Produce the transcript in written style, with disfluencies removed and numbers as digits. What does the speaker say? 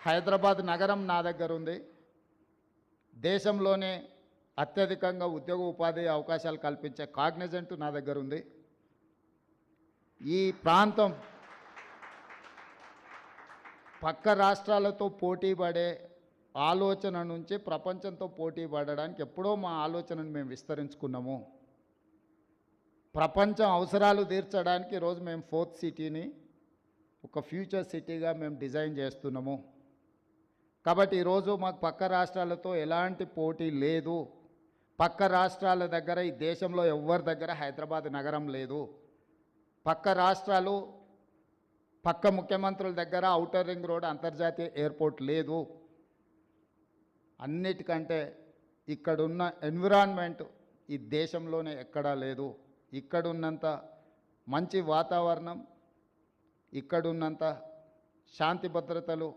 హైదరాబాద్ నగరం నా దగ్గర ఉంది. దేశంలోనే అత్యధికంగా ఉద్యోగ ఉపాధి అవకాశాలు కల్పించే కాగ్నిజెంట్ నా దగ్గర ఉంది. ఈ ప్రాంతం పక్క రాష్ట్రాలతో పోటీ పడే ఆలోచన నుంచి ప్రపంచంతో పోటీ పడడానికి ఎప్పుడో మా ఆలోచనను మేము విస్తరించుకున్నాము. ప్రపంచం అవసరాలు తీర్చడానికి ఈరోజు మేము 4th సిటీని ఒక ఫ్యూచర్ సిటీగా మేము డిజైన్ చేస్తున్నాము. కాబట్టి ఈరోజు మాకు పక్క రాష్ట్రాలతో ఎలాంటి పోటీ లేదు. పక్క రాష్ట్రాల దగ్గర ఈ దేశంలో ఎవరి దగ్గర హైదరాబాద్ నగరం లేదు. పక్క రాష్ట్రాలు పక్క ముఖ్యమంత్రుల దగ్గర ఔటర్ రింగ్ రోడ్ అంతర్జాతీయ ఎయిర్పోర్ట్ లేదు. అన్నిటికంటే ఇక్కడున్న ఎన్విరాన్మెంట్ ఈ దేశంలోనే ఎక్కడా లేదు. ఇక్కడున్నంత మంచి వాతావరణం, ఇక్కడున్నంత శాంతి భద్రతలు